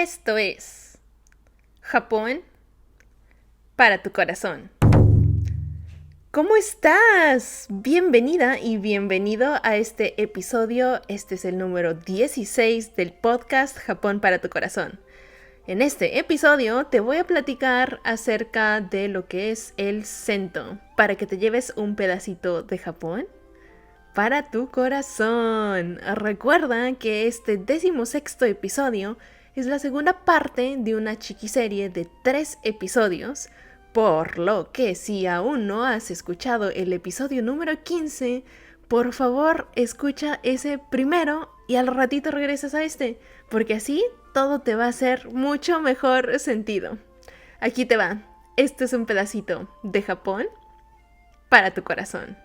Esto es Japón para tu corazón. ¿Cómo estás? Bienvenida y bienvenido a este episodio. Este es el número 16 del podcast Japón para tu corazón. En este episodio te voy a platicar acerca de lo que es el Sento, para que te lleves un pedacito de Japón para tu corazón. Recuerda que este 16º episodio es la segunda parte de una chiquiserie de 3 episodios, por lo que si aún no has escuchado el episodio número 15, por favor escucha ese primero y al ratito regresas a este, porque así todo te va a hacer mucho mejor sentido. Aquí te va, este es un pedacito de Japón para tu corazón.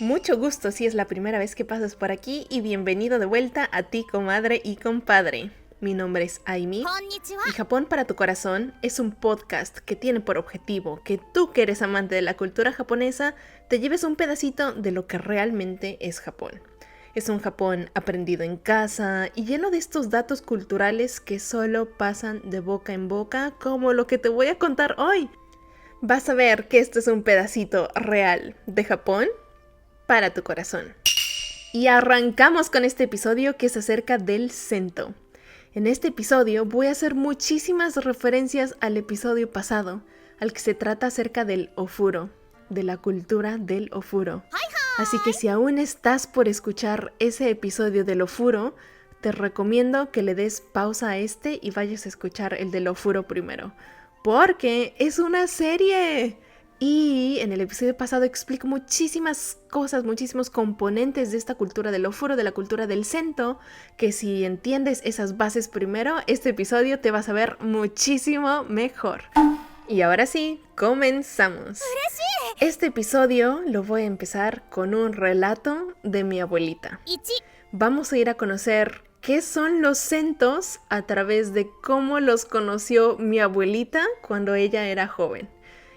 Mucho gusto si es la primera vez que pasas por aquí y bienvenido de vuelta a ti, comadre y compadre. Mi nombre es Aimi y Japón para tu corazón es un podcast que tiene por objetivo que tú, que eres amante de la cultura japonesa, te lleves un pedacito de lo que realmente es Japón. Es un Japón aprendido en casa y lleno de estos datos culturales que solo pasan de boca en boca, como lo que te voy a contar hoy. Vas a ver que esto es un pedacito real de Japón para tu corazón. Y arrancamos con este episodio que es acerca del Sento. En este episodio voy a hacer muchísimas referencias al episodio pasado, al que se trata acerca del ofuro, de la cultura del ofuro. Así que si aún estás por escuchar ese episodio del ofuro, te recomiendo que le des pausa a este y vayas a escuchar el del ofuro primero, porque es una serie. Y en el episodio pasado explico muchísimas cosas, muchísimos componentes de esta cultura del ofuro, de la cultura del Sento, que si entiendes esas bases primero, este episodio te va a saber muchísimo mejor. Y ahora sí, comenzamos. Este episodio lo voy a empezar con un relato de mi abuelita. Vamos a ir a conocer qué son los Sentos a través de cómo los conoció mi abuelita cuando ella era joven.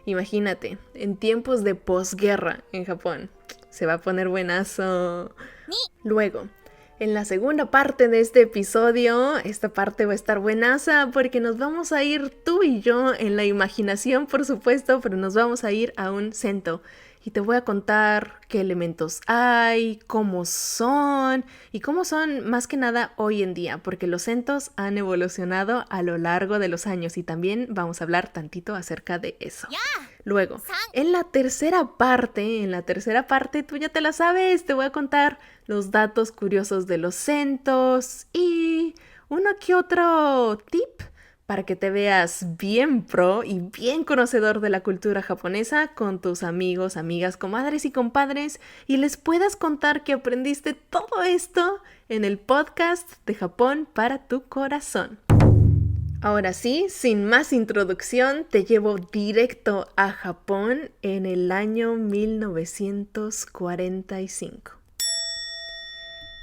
Imagínate, en tiempos de posguerra en Japón. Se va a poner buenazo. Luego, en la segunda parte de este episodio, esta parte va a estar buenaza porque nos vamos a ir tú y yo en la imaginación, por supuesto, pero nos vamos a ir a un Sento. Y te voy a contar qué elementos hay, cómo son y cómo son más que nada hoy en día, porque los Sentos han evolucionado a lo largo de los años y también vamos a hablar tantito acerca de eso. Luego, en la tercera parte tú ya te la sabes, te voy a contar los datos curiosos de los Sentos y uno que otro tip para que te veas bien pro y bien conocedor de la cultura japonesa con tus amigos, amigas, comadres y compadres y les puedas contar que aprendiste todo esto en el podcast de Japón para tu corazón. Ahora sí, sin más introducción, te llevo directo a Japón en el año 1945.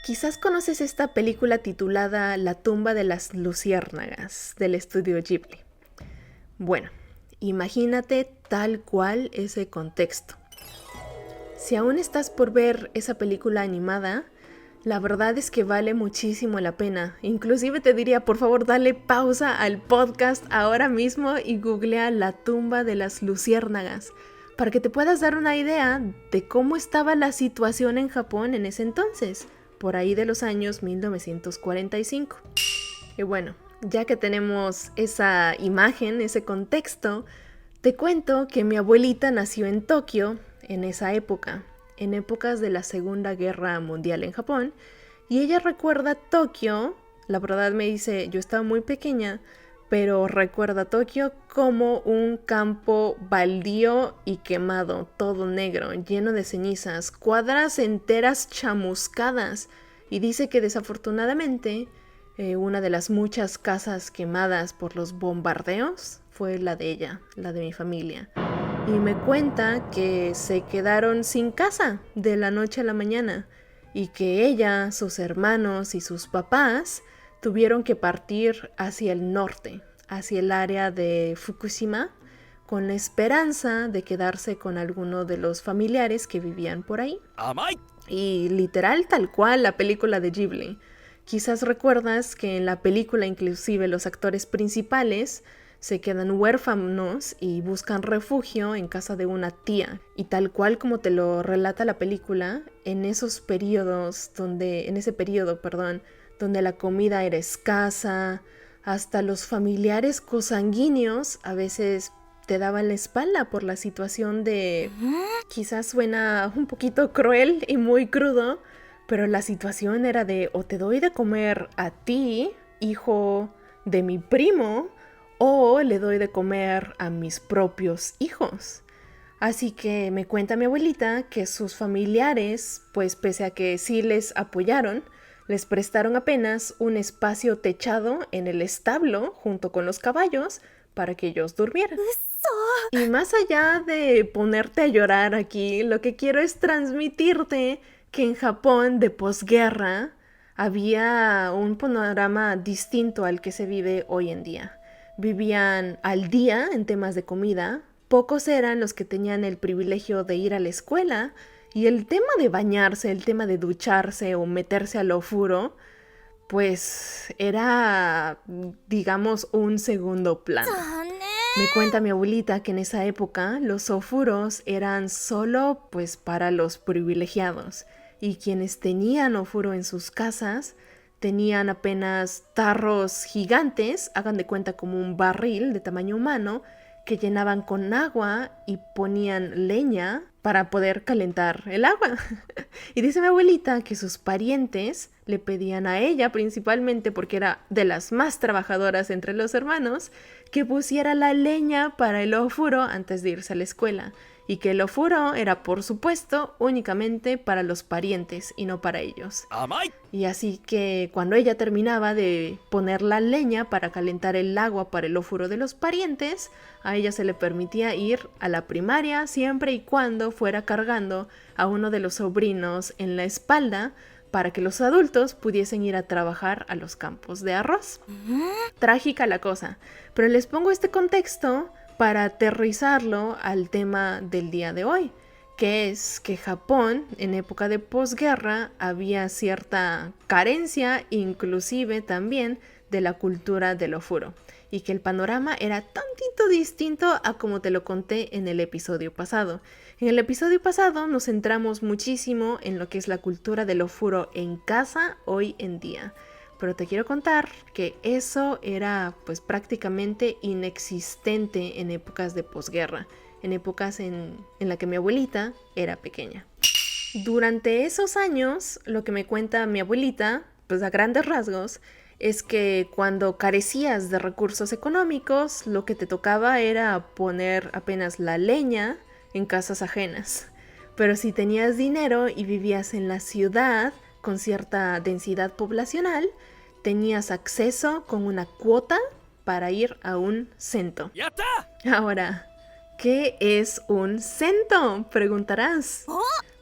Quizás conoces esta película titulada La tumba de las luciérnagas, del estudio Ghibli. Bueno, imagínate tal cual ese contexto. Si aún estás por ver esa película animada, la verdad es que vale muchísimo la pena. Inclusive te diría, por favor, dale pausa al podcast ahora mismo y googlea La tumba de las luciérnagas, para que te puedas dar una idea de cómo estaba la situación en Japón en ese entonces, por ahí de los años 1945. Y bueno, ya que tenemos esa imagen, ese contexto, te cuento que mi abuelita nació en Tokio en esa época, en épocas de la Segunda Guerra Mundial en Japón, y ella recuerda Tokio, la verdad me dice, yo estaba muy pequeña, pero recuerda Tokio como un campo baldío y quemado, todo negro, lleno de cenizas, cuadras enteras chamuscadas, y dice que desafortunadamente una de las muchas casas quemadas por los bombardeos fue la de ella, la de mi familia. Y me cuenta que se quedaron sin casa de la noche a la mañana y que ella, sus hermanos y sus papás tuvieron que partir hacia el norte, hacia el área de Fukushima, con la esperanza de quedarse con alguno de los familiares que vivían por ahí. Y literal tal cual la película de Ghibli. Quizás recuerdas que en la película inclusive los actores principales se quedan huérfanos y buscan refugio en casa de una tía. Y tal cual como te lo relata la película, en ese periodo, donde la comida era escasa, hasta los familiares cosanguíneos a veces te daban la espalda por la situación de... Quizás suena un poquito cruel y muy crudo, pero la situación era de o te doy de comer a ti, hijo de mi primo, o le doy de comer a mis propios hijos. Así que me cuenta mi abuelita que sus familiares, pues pese a que sí les apoyaron, les prestaron apenas un espacio techado en el establo junto con los caballos para que ellos durmieran. Y más allá de ponerte a llorar aquí, lo que quiero es transmitirte que en Japón de posguerra había un panorama distinto al que se vive hoy en día. Vivían al día en temas de comida, pocos eran los que tenían el privilegio de ir a la escuela y el tema de bañarse, el tema de ducharse o meterse al ofuro, pues era, digamos, un segundo plano. Me cuenta mi abuelita que en esa época los ofuros eran solo pues para los privilegiados y quienes tenían ofuro en sus casas tenían apenas tarros gigantes, hagan de cuenta como un barril de tamaño humano, que llenaban con agua y ponían leña para poder calentar el agua. Y dice mi abuelita que sus parientes le pedían a ella, principalmente porque era de las más trabajadoras entre los hermanos, que pusiera la leña para el ofuro antes de irse a la escuela. Y que el ofuro era, por supuesto, únicamente para los parientes y no para ellos. Y así que cuando ella terminaba de poner la leña para calentar el agua para el ofuro de los parientes, a ella se le permitía ir a la primaria siempre y cuando fuera cargando a uno de los sobrinos en la espalda para que los adultos pudiesen ir a trabajar a los campos de arroz. Trágica la cosa, pero les pongo este contexto para aterrizarlo al tema del día de hoy, que es que Japón en época de posguerra había cierta carencia, inclusive también de la cultura del ofuro, y que el panorama era tantito distinto a como te lo conté en el episodio pasado. En el episodio pasado nos centramos muchísimo en lo que es la cultura del ofuro en casa hoy en día. Pero te quiero contar que eso era pues prácticamente inexistente en épocas de posguerra, en épocas en la que mi abuelita era pequeña. Durante esos años, lo que me cuenta mi abuelita, pues a grandes rasgos, es que cuando carecías de recursos económicos, lo que te tocaba era poner apenas la leña en casas ajenas. Pero si tenías dinero y vivías en la ciudad, con cierta densidad poblacional, tenías acceso con una cuota para ir a un cento. ¡Yata! Ahora, ¿qué es un cento? Preguntarás.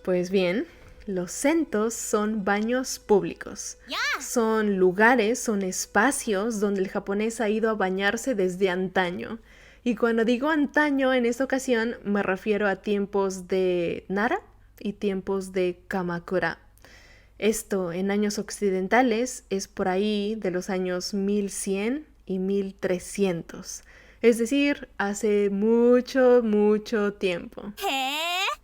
Pues bien, los centos son baños públicos. Son lugares, son espacios donde el japonés ha ido a bañarse desde antaño. Y cuando digo antaño, en esta ocasión me refiero a tiempos de Nara y tiempos de Kamakura. Esto en años occidentales es por ahí de los años 1100 y 1300. Es decir, hace mucho, mucho tiempo.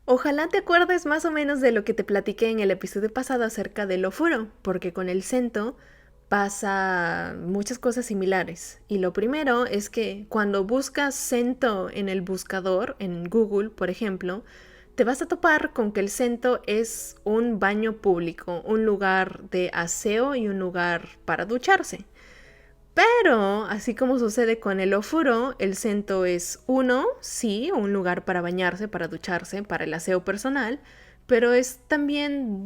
Ojalá te acuerdes más o menos de lo que te platiqué en el episodio pasado acerca del ofuro, porque con el cento pasa muchas cosas similares. Y lo primero es que cuando buscas cento en el buscador, en Google, por ejemplo, te vas a topar con que el cento es un baño público, un lugar de aseo y un lugar para ducharse. Pero, así como sucede con el ofuro, el cento es sí, un lugar para bañarse, para ducharse, para el aseo personal, pero es también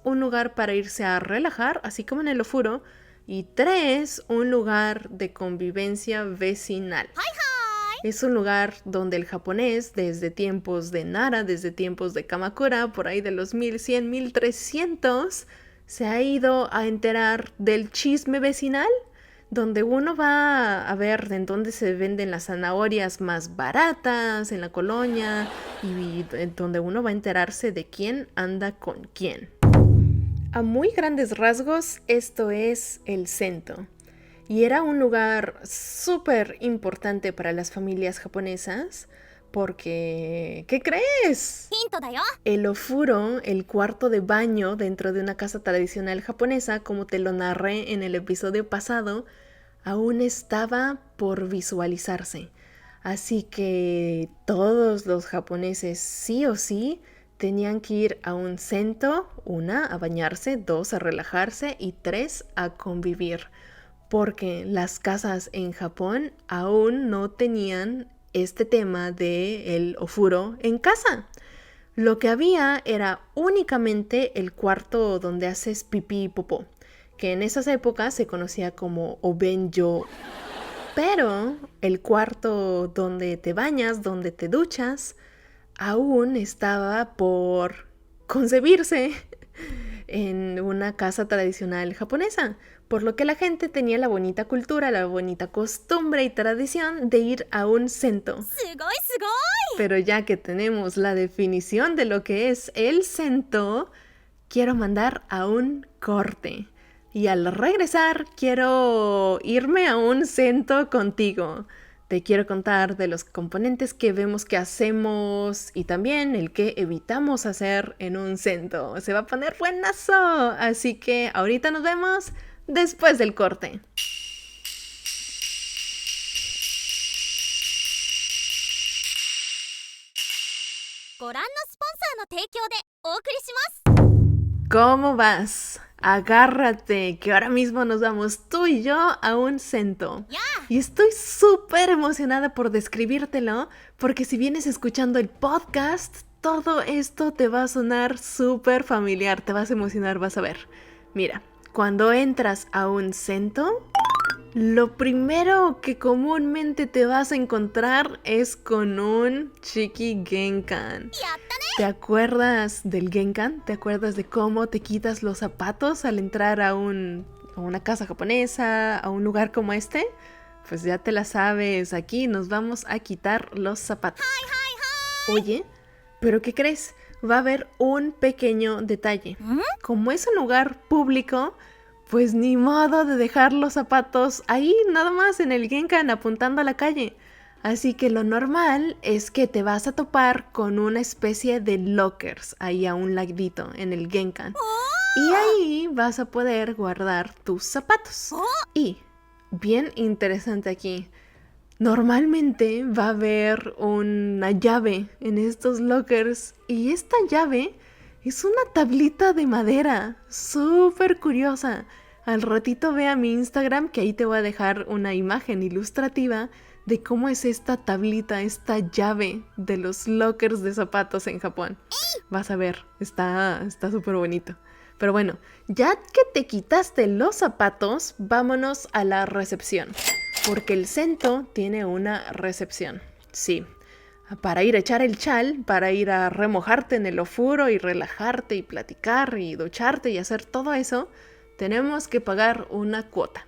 un lugar para irse a relajar, así como en el ofuro, y 3, un lugar de convivencia vecinal. Es un lugar donde el japonés, desde tiempos de Nara, desde tiempos de Kamakura, por ahí de los 1100, 1300, se ha ido a enterar del chisme vecinal, donde uno va a ver en dónde se venden las zanahorias más baratas en la colonia y donde uno va a enterarse de quién anda con quién. A muy grandes rasgos, esto es el sento. Y era un lugar súper importante para las familias japonesas porque... ¿qué crees? El ofuro, el cuarto de baño dentro de una casa tradicional japonesa, como te lo narré en el episodio pasado, aún estaba por visualizarse. Así que todos los japoneses sí o sí tenían que ir a un sento, 1, a bañarse, 2, a relajarse y 3, a convivir. Porque las casas en Japón aún no tenían este tema de el ofuro en casa. Lo que había era únicamente el cuarto donde haces pipí y popó, que en esas épocas se conocía como obenjo. Pero el cuarto donde te bañas, donde te duchas, aún estaba por concebirse en una casa tradicional japonesa, por lo que la gente tenía la bonita cultura, la bonita costumbre y tradición de ir a un sento. Pero ya que tenemos la definición de lo que es el sento, quiero mandar a un corte. Y al regresar quiero irme a un sento contigo. Te quiero contar de los componentes que vemos que hacemos y también el que evitamos hacer en un sento. Se va a poner buenazo. Así que ahorita nos vemos después del corte. ¿Cómo vas? Agárrate, que ahora mismo nos vamos tú y yo a un sento. Y estoy súper emocionada por describírtelo, porque si vienes escuchando el podcast, todo esto te va a sonar súper familiar, te vas a emocionar, vas a ver. Mira, cuando entras a un sento, lo primero que comúnmente te vas a encontrar es con un Shiki Genkan. ¿Te acuerdas del Genkan? ¿Te acuerdas de cómo te quitas los zapatos al entrar a una casa japonesa, a un lugar como este? Pues ya te la sabes, aquí nos vamos a quitar los zapatos. Oye, ¿pero qué crees? Va a haber un pequeño detalle. Como es un lugar público, pues ni modo de dejar los zapatos ahí, nada más en el Genkan apuntando a la calle. Así que lo normal es que te vas a topar con una especie de lockers ahí a un ladito en el Genkan. Y ahí vas a poder guardar tus zapatos. Y, bien interesante aquí, normalmente va a haber una llave en estos lockers y esta llave es una tablita de madera, súper curiosa. Al ratito ve a mi Instagram, que ahí te voy a dejar una imagen ilustrativa de cómo es esta tablita, esta llave de los lockers de zapatos en Japón. Vas a ver, está súper bonito. Pero bueno, ya que te quitaste los zapatos, vámonos a la recepción. Porque el sento tiene una recepción. Sí, para ir a echar el chal, para ir a remojarte en el ofuro y relajarte y platicar y ducharte y hacer todo eso, tenemos que pagar una cuota.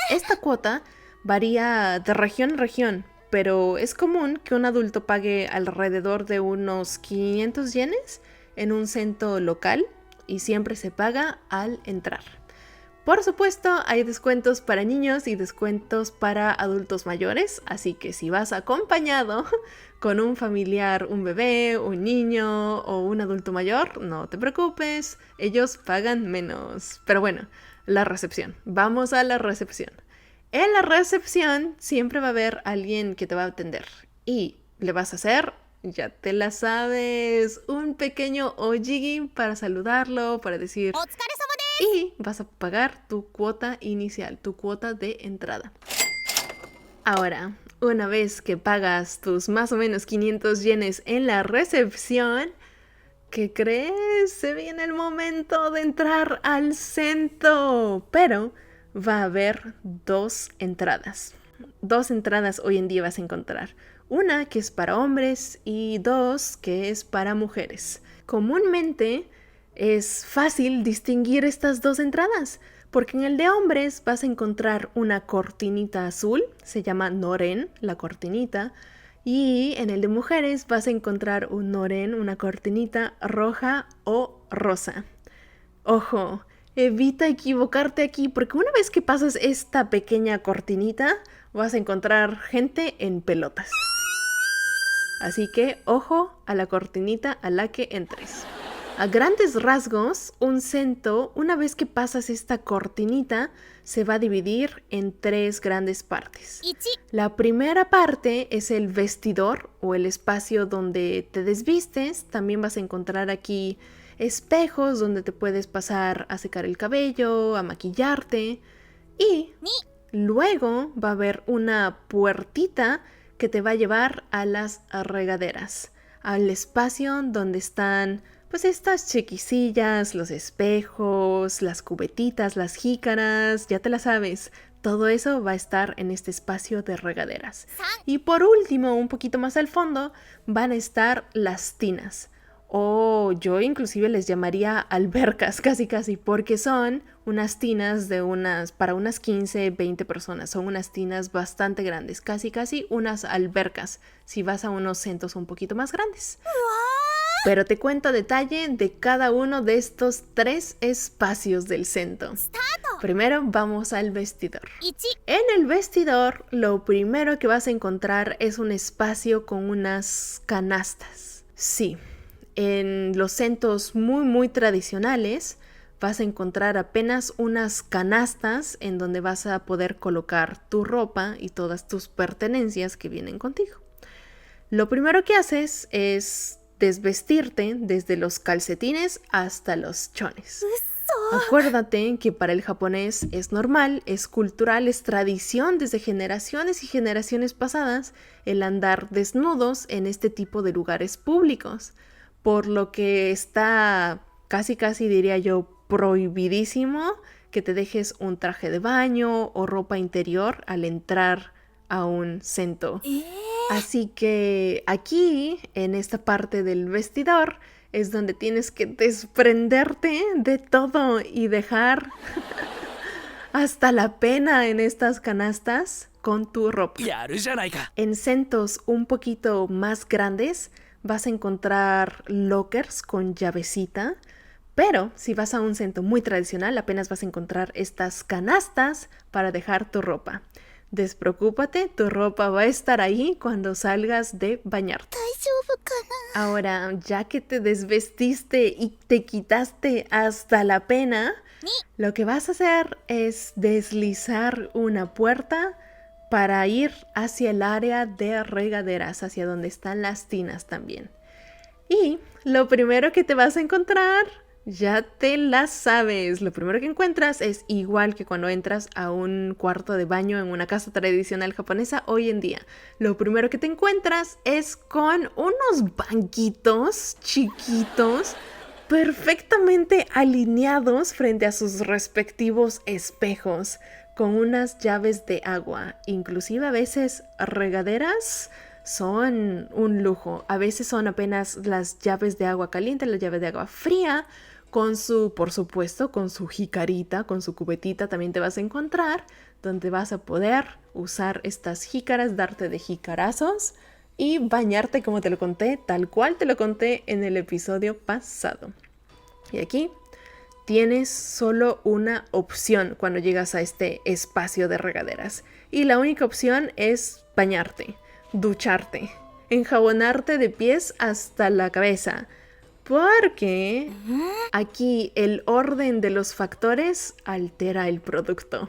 Esta cuota varía de región en región, pero es común que un adulto pague alrededor de unos 500 yenes en un sento local y siempre se paga al entrar. Por supuesto, hay descuentos para niños y descuentos para adultos mayores, así que si vas acompañado con un familiar, un bebé, un niño o un adulto mayor, no te preocupes, ellos pagan menos. Pero bueno, la recepción. Vamos a la recepción. En la recepción siempre va a haber alguien que te va a atender y le vas a hacer, ya te la sabes, un pequeño ojigi para saludarlo, para decir... Y vas a pagar tu cuota inicial, tu cuota de entrada. Ahora, una vez que pagas tus más o menos 500 yenes en la recepción, ¿qué crees? Se viene el momento de entrar al sento. Pero va a haber 2 entradas. 2 entradas hoy en día vas a encontrar. Una que es para hombres y 2 que es para mujeres. Comúnmente es fácil distinguir estas 2 entradas, porque en el de hombres vas a encontrar una cortinita azul, se llama noren, la cortinita, y en el de mujeres vas a encontrar un noren, una cortinita roja o rosa. Ojo, evita equivocarte aquí, porque una vez que pasas esta pequeña cortinita, vas a encontrar gente en pelotas. Así que ojo a la cortinita a la que entres. A grandes rasgos, un cento, una vez que pasas esta cortinita, se va a dividir en 3 grandes partes. La primera parte es el vestidor o el espacio donde te desvistes. También vas a encontrar aquí espejos donde te puedes pasar a secar el cabello, a maquillarte. Y luego va a haber una puertita que te va a llevar a las regaderas, al espacio donde están pues estas chiquisillas, los espejos, las cubetitas, las jícaras, ya te la sabes. Todo eso va a estar en este espacio de regaderas. Y por último, un poquito más al fondo, van a estar las tinas. O yo inclusive les llamaría albercas, casi, porque son unas tinas para unas 15, 20 personas. Son unas tinas bastante grandes, casi unas albercas, si vas a unos centros un poquito más grandes. Pero te cuento detalle de cada uno de estos 3 espacios del centro. Primero vamos al vestidor. En el vestidor, lo primero que vas a encontrar es un espacio con unas canastas. Sí, en los centros muy tradicionales vas a encontrar apenas unas canastas en donde vas a poder colocar tu ropa y todas tus pertenencias que vienen contigo. Lo primero que haces es desvestirte desde los calcetines hasta los chones. Acuérdate que para el japonés es normal, es cultural, es tradición desde generaciones y generaciones pasadas el andar desnudos en este tipo de lugares públicos, por lo que está casi diría yo prohibidísimo que te dejes un traje de baño o ropa interior al entrar a un centro. Así que aquí, en esta parte del vestidor, es donde tienes que desprenderte de todo y dejar hasta la pena en estas canastas con tu ropa. En centros un poquito más grandes vas a encontrar lockers con llavecita, pero si vas a un centro muy tradicional apenas vas a encontrar estas canastas para dejar tu ropa. Despreocúpate, tu ropa va a estar ahí cuando salgas de bañarte. Ahora, ya que te desvestiste y te quitaste hasta la pena, lo que vas a hacer es deslizar una puerta para ir hacia el área de regaderas, hacia donde están las tinas también. Y lo primero que te vas a encontrar, ya te la sabes, lo primero que encuentras es igual que cuando entras a un cuarto de baño en una casa tradicional japonesa hoy en día. Lo primero que te encuentras es con unos banquitos chiquitos perfectamente alineados frente a sus respectivos espejos, con unas llaves de agua. Inclusive a veces regaderas son un lujo. A veces son apenas las llaves de agua caliente, las llaves de agua fría, por supuesto, con su jicarita, con su cubetita también te vas a encontrar, donde vas a poder usar estas jícaras, darte de jicarazos y bañarte como te lo conté, tal cual te lo conté en el episodio pasado. Y aquí tienes solo una opción cuando llegas a este espacio de regaderas. Y la única opción es bañarte, ducharte, enjabonarte de pies hasta la cabeza. Porque aquí el orden de los factores altera el producto.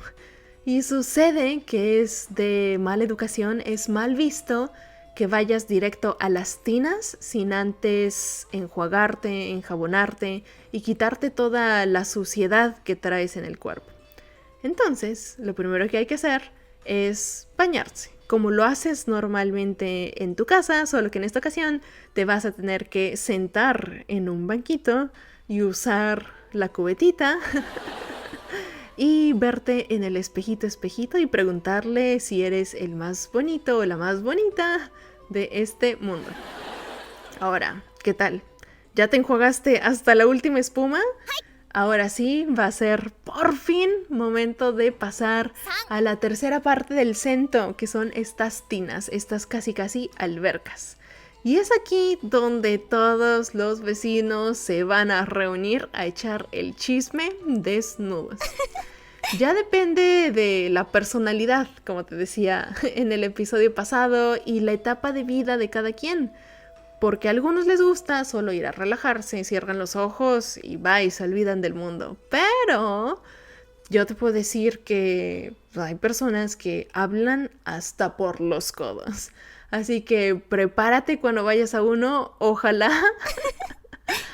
Y sucede que es de mala educación, es mal visto que vayas directo a las tinas sin antes enjuagarte, enjabonarte y quitarte toda la suciedad que traes en el cuerpo. Entonces, lo primero que hay que hacer es bañarse, como lo haces normalmente en tu casa, solo que en esta ocasión te vas a tener que sentar en un banquito y usar la cubetita y verte en el espejito y preguntarle si eres el más bonito o la más bonita de este mundo. Ahora, ¿qué tal? ¿Ya te enjuagaste hasta la última espuma? Ahora sí, va a ser por fin momento de pasar a la tercera parte del centro, que son estas tinas, estas casi albercas. Y es aquí donde todos los vecinos se van a reunir a echar el chisme desnudos. Ya depende de la personalidad, como te decía en el episodio pasado, y la etapa de vida de cada quien. Porque a algunos les gusta solo ir a relajarse, cierran los ojos y va y se olvidan del mundo. Pero yo te puedo decir que hay personas que hablan hasta por los codos. Así que prepárate cuando vayas a uno, ojalá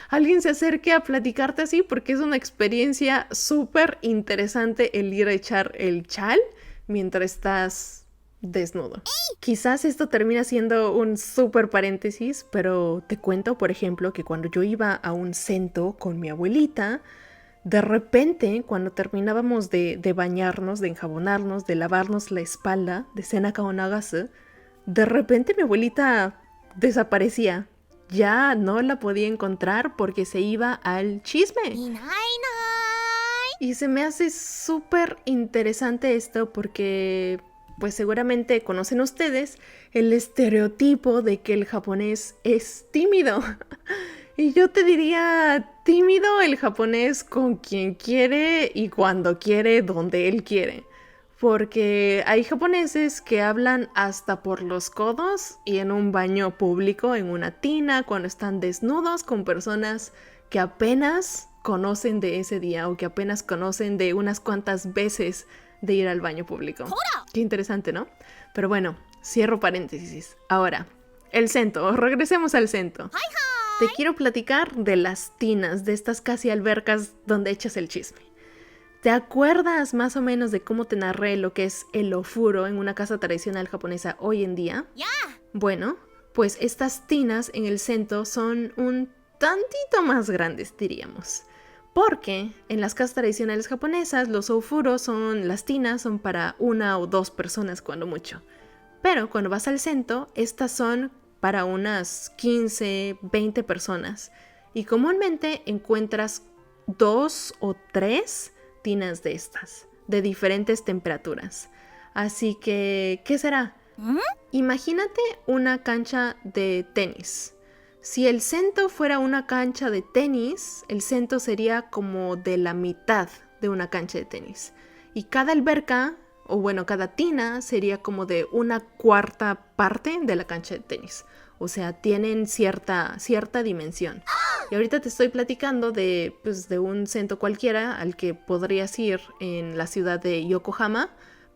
alguien se acerque a platicarte así porque es una experiencia súper interesante el ir a echar el chal mientras estás desnudo. Quizás esto termina siendo un súper paréntesis, pero te cuento, por ejemplo, que cuando yo iba a un cento con mi abuelita, de repente, cuando terminábamos de bañarnos, de enjabonarnos, de lavarnos la espalda, de senaka o nagasu, de repente mi abuelita desaparecía. Ya no la podía encontrar porque se iba al chisme. Y se me hace súper interesante esto porque, pues seguramente conocen ustedes el estereotipo de que el japonés es tímido. Y yo te diría, tímido el japonés con quien quiere y cuando quiere, donde él quiere. Porque hay japoneses que hablan hasta por los codos y en un baño público, en una tina, cuando están desnudos con personas que apenas conocen de ese día o que apenas conocen de unas cuantas veces de ir al baño público. Qué interesante, ¿no? Pero bueno, cierro paréntesis. Ahora, el cento, regresemos al cento. Te quiero platicar de las tinas, de estas casi albercas donde echas el chisme. ¿Te acuerdas más o menos de cómo te narré lo que es el ofuro en una casa tradicional japonesa hoy en día? Bueno, pues estas tinas en el centro son un tantito más grandes, diríamos. Porque en las casas tradicionales japonesas los ofuros las tinas son para 1 o 2 personas cuando mucho. Pero cuando vas al centro, estas son para unas 15, 20 personas. Y comúnmente encuentras 2 o 3 tinas de estas, de diferentes temperaturas. Así que, ¿qué será? Imagínate una cancha de tenis. Si el cento fuera una cancha de tenis, el cento sería como de la mitad de una cancha de tenis. Y cada alberca, o bueno, cada tina sería como de 1/4 parte de la cancha de tenis. O sea, tienen cierta dimensión. Y ahorita te estoy platicando de un centro cualquiera al que podrías ir en la ciudad de Yokohama,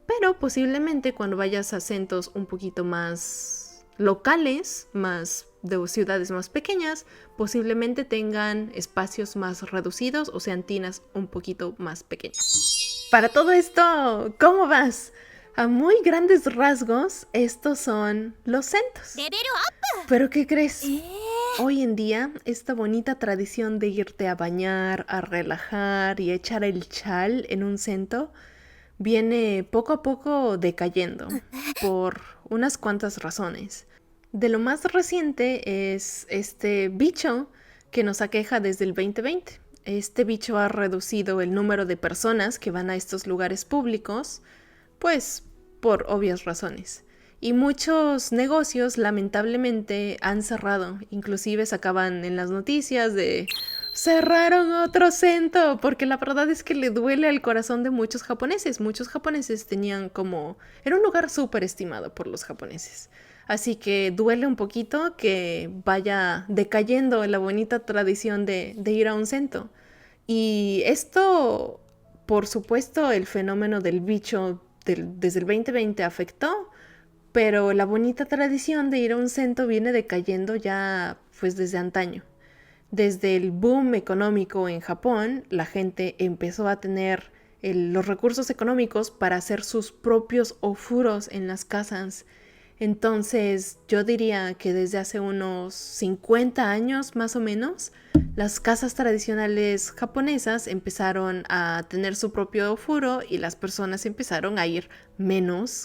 pero posiblemente cuando vayas a centros un poquito más locales, más de ciudades más pequeñas, posiblemente tengan espacios más reducidos o sean tinas un poquito más pequeñas. Para todo esto, ¿cómo vas? A muy grandes rasgos, estos son los centros. ¿Pero qué crees? Hoy en día, esta bonita tradición de irte a bañar, a relajar y echar el chal en un centro viene poco a poco decayendo por unas cuantas razones. De lo más reciente es este bicho que nos aqueja desde el 2020. Este bicho ha reducido el número de personas que van a estos lugares públicos, pues por obvias razones. Y muchos negocios lamentablemente han cerrado. Inclusive sacaban en las noticias de cerraron otro centro, porque la verdad es que le duele al corazón de muchos japoneses. Muchos japoneses tenían era un lugar súper estimado por los japoneses. Así que duele un poquito que vaya decayendo la bonita tradición de ir a un centro. Y esto, por supuesto, el fenómeno del bicho desde el 2020 afectó, pero la bonita tradición de ir a un centro viene decayendo ya pues desde antaño. Desde el boom económico en Japón, la gente empezó a tener los recursos económicos para hacer sus propios ofuros en las casas. Entonces, yo diría que desde hace unos 50 años más o menos, las casas tradicionales japonesas empezaron a tener su propio ofuro y las personas empezaron a ir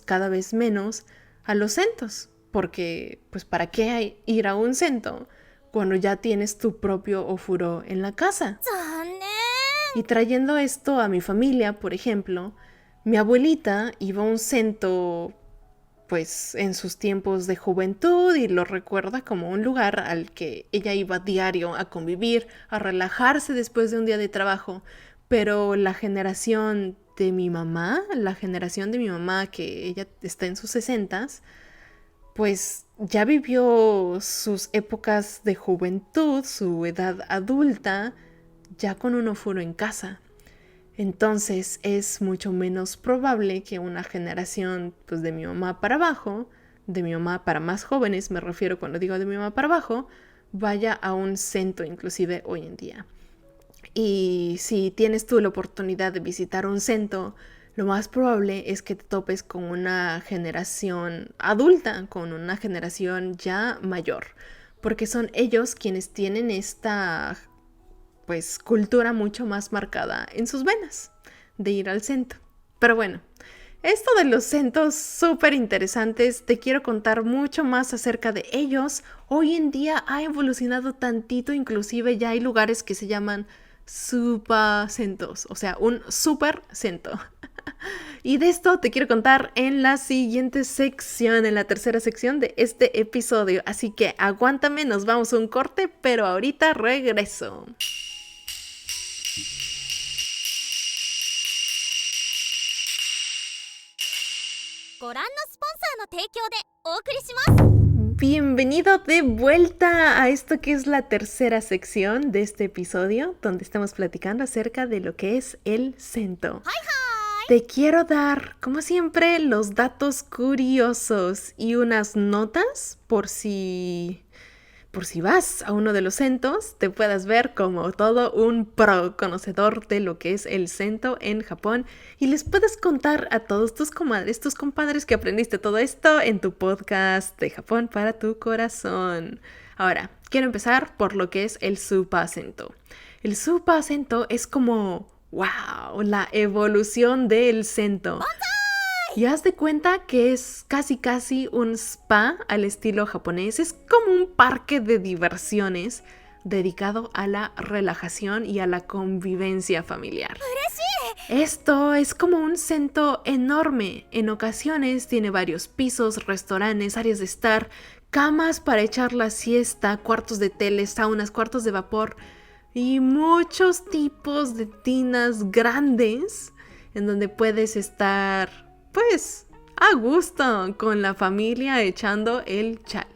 cada vez menos, a los centros. Porque, pues, ¿para qué ir a un centro cuando ya tienes tu propio ofuro en la casa? Y trayendo esto a mi familia, por ejemplo, mi abuelita iba a un centro pues en sus tiempos de juventud y lo recuerda como un lugar al que ella iba diario a convivir, a relajarse después de un día de trabajo. Pero la generación de mi mamá, que ella está en sus 60s, pues ya vivió sus épocas de juventud, su edad adulta, ya con un ofuro en casa. Entonces es mucho menos probable que una generación pues de mi mamá para abajo, de mi mamá para más jóvenes, me refiero cuando digo de mi mamá para abajo, vaya a un centro inclusive hoy en día. Y si tienes tú la oportunidad de visitar un centro, lo más probable es que te topes con una generación adulta, con una generación ya mayor, porque son ellos quienes tienen esta pues cultura mucho más marcada en sus venas de ir al centro. Pero bueno, esto de los centros súper interesantes, te quiero contar mucho más acerca de ellos. Hoy en día ha evolucionado tantito, inclusive ya hay lugares que se llaman supacentros, o sea, un super centro. Y de esto te quiero contar en la siguiente sección, en la tercera sección de este episodio. Así que aguántame, nos vamos a un corte, pero ahorita regreso. ご覧のスポンサーの提供でお送りします。 Bienvenido de vuelta a esto que es la tercera sección de este episodio, donde estamos platicando acerca de lo que es el centro. Te quiero dar, como siempre, los datos curiosos y unas notas por si vas a uno de los centros, te puedas ver como todo un pro conocedor de lo que es el centro en Japón y les puedes contar a todos tus comadres, tus compadres que aprendiste todo esto en tu podcast de Japón para tu corazón. Ahora, quiero empezar por lo que es el supacento. El supacento es como, wow, la evolución del centro. Y haz de cuenta que es casi un spa al estilo japonés. Es como un parque de diversiones dedicado a la relajación y a la convivencia familiar. Esto es como un centro enorme. En ocasiones tiene varios pisos, restaurantes, áreas de estar, camas para echar la siesta, cuartos de tele, saunas, cuartos de vapor y muchos tipos de tinas grandes en donde puedes estar pues a gusto con la familia echando el chal.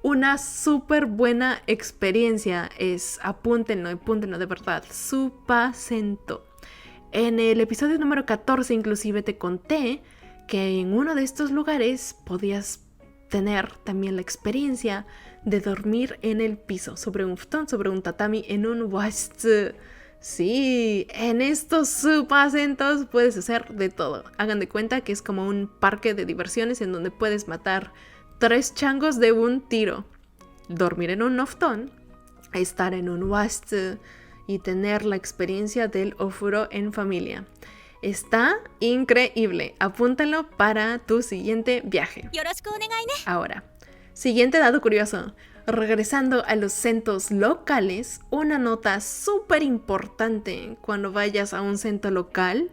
Una súper buena experiencia es, apúntenlo de verdad, supacento. En el episodio número 14 inclusive te conté que en uno de estos lugares podías tener también la experiencia de dormir en el piso, sobre un futon, sobre un tatami, en un washitsu. Sí, en estos supacentos puedes hacer de todo. Hagan de cuenta que es como un parque de diversiones en donde puedes matar 3 changos de un tiro. Dormir en un oftón, estar en un washitsu y tener la experiencia del ofuro en familia. Está increíble. Apúntalo para tu siguiente viaje. Ahora, siguiente dato curioso. Regresando a los centros locales, una nota súper importante cuando vayas a un centro local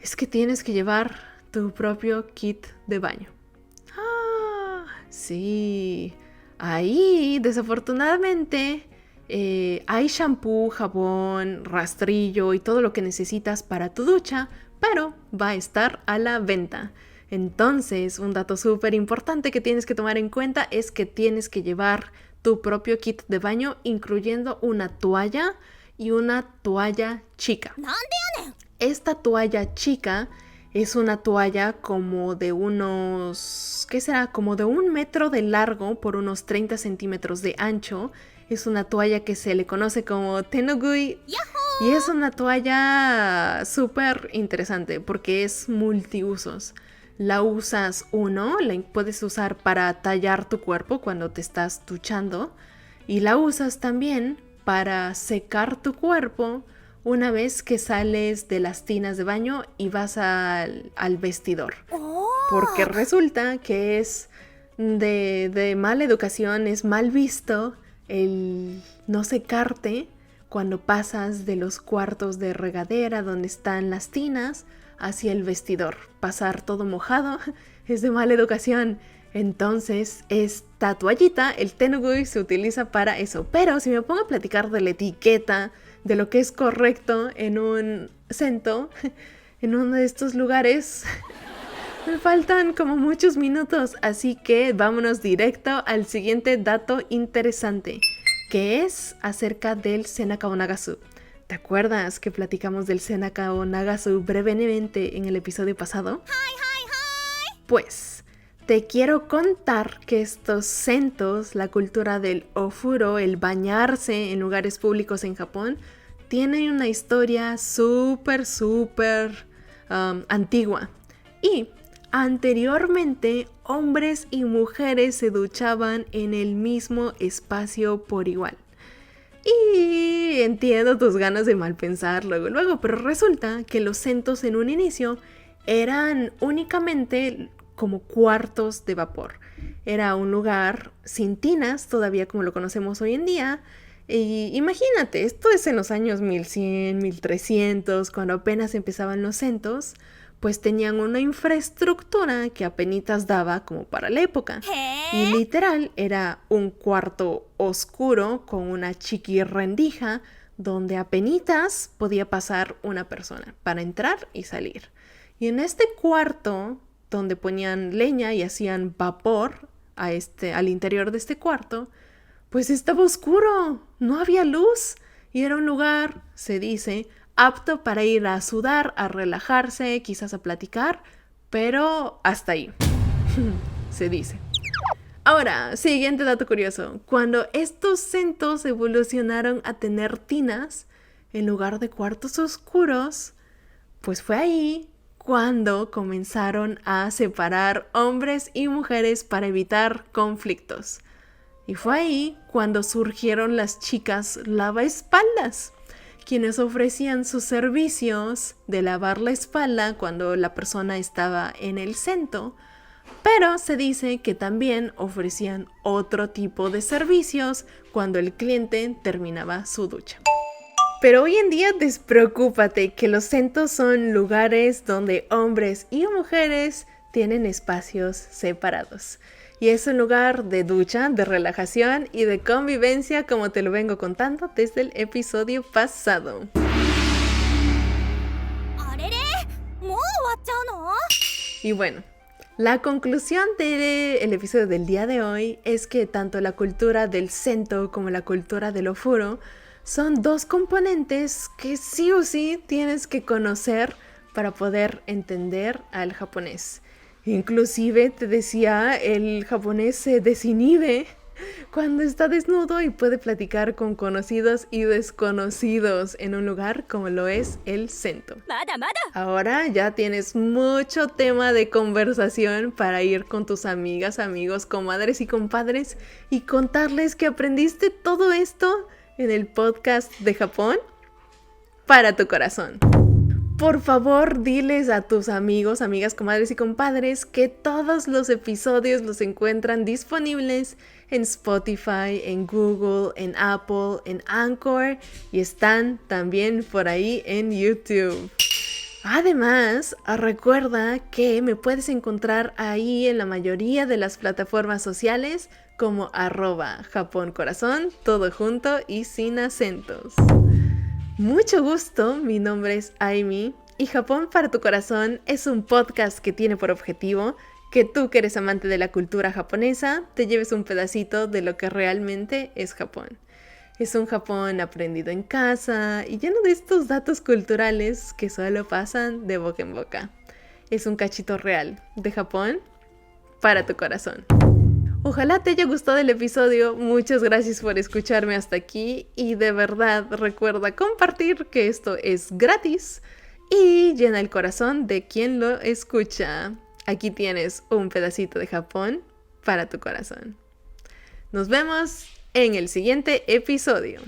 es que tienes que llevar tu propio kit de baño. Sí, ahí desafortunadamente hay shampoo, jabón, rastrillo y todo lo que necesitas para tu ducha, pero va a estar a la venta. Entonces, un dato súper importante que tienes que tomar en cuenta es que tienes que llevar tu propio kit de baño, incluyendo una toalla y una toalla chica. Esta toalla chica es una toalla como de unos, ¿qué será? Como de 1 metro de largo por unos 30 centímetros de ancho. Es una toalla que se le conoce como tenogui. ¡Yahoo! Y es una toalla súper interesante porque es multiusos. La usas la puedes usar para tallar tu cuerpo cuando te estás duchando y la usas también para secar tu cuerpo una vez que sales de las tinas de baño y vas al vestidor. Porque resulta que es de mala educación, es mal visto el no secarte cuando pasas de los cuartos de regadera donde están las tinas hacia el vestidor. Pasar todo mojado es de mala educación. Entonces, esta toallita, el tenugui, se utiliza para eso. Pero si me pongo a platicar de la etiqueta, de lo que es correcto en un sento, en uno de estos lugares, me faltan como muchos minutos. Así que vámonos directo al siguiente dato interesante, que es acerca del Senaka o Nagasu. ¿Te acuerdas que platicamos del Senaka o Nagasu brevemente en el episodio pasado? Pues te quiero contar que estos sentos, la cultura del ofuro, el bañarse en lugares públicos en Japón, tienen una historia súper antigua. Y anteriormente, hombres y mujeres se duchaban en el mismo espacio por igual. Y entiendo tus ganas de mal pensar luego, pero resulta que los sentos en un inicio eran únicamente como cuartos de vapor. Era un lugar sin tinas, todavía como lo conocemos hoy en día. Y imagínate, esto es en los años 1100, 1300, cuando apenas empezaban los sentos, pues tenían una infraestructura que apenitas daba como para la época. Y literal era un cuarto oscuro con una chiquirrendija donde apenitas podía pasar una persona para entrar y salir. Y en este cuarto, donde ponían leña y hacían vapor al interior de este cuarto, pues estaba oscuro, no había luz y era un lugar, se dice, apto para ir a sudar, a relajarse, quizás a platicar, pero hasta ahí, se dice. Ahora, siguiente dato curioso. Cuando estos sentos evolucionaron a tener tinas en lugar de cuartos oscuros, pues fue ahí cuando comenzaron a separar hombres y mujeres para evitar conflictos. Y fue ahí cuando surgieron las chicas lavaespaldas, quienes ofrecían sus servicios de lavar la espalda cuando la persona estaba en el sento, pero se dice que también ofrecían otro tipo de servicios cuando el cliente terminaba su ducha. Pero hoy en día despreocúpate que los sentos son lugares donde hombres y mujeres tienen espacios separados. Y es un lugar de ducha, de relajación y de convivencia, como te lo vengo contando desde el episodio pasado. Y bueno, la conclusión del episodio del día de hoy es que tanto la cultura del sento como la cultura del ofuro son dos componentes que sí o sí tienes que conocer para poder entender al japonés. Inclusive te decía, el japonés se desinhibe cuando está desnudo y puede platicar con conocidos y desconocidos en un lugar como lo es el sento. Ahora ya tienes mucho tema de conversación para ir con tus amigas, amigos, comadres y compadres y contarles que aprendiste todo esto en el podcast de Japón para tu corazón. Por favor, diles a tus amigos, amigas, comadres y compadres que todos los episodios los encuentran disponibles en Spotify, en Google, en Apple, en Anchor y están también por ahí en YouTube. Además, recuerda que me puedes encontrar ahí en la mayoría de las plataformas sociales como @JaponCorazón, todo junto y sin acentos. Mucho gusto, mi nombre es Aimi y Japón para tu corazón es un podcast que tiene por objetivo que tú que eres amante de la cultura japonesa te lleves un pedacito de lo que realmente es Japón. Es un Japón aprendido en casa y lleno de estos datos culturales que solo pasan de boca en boca. Es un cachito real de Japón para tu corazón. Ojalá te haya gustado el episodio, muchas gracias por escucharme hasta aquí y de verdad recuerda compartir que esto es gratis y llena el corazón de quien lo escucha. Aquí tienes un pedacito de Japón para tu corazón. Nos vemos en el siguiente episodio.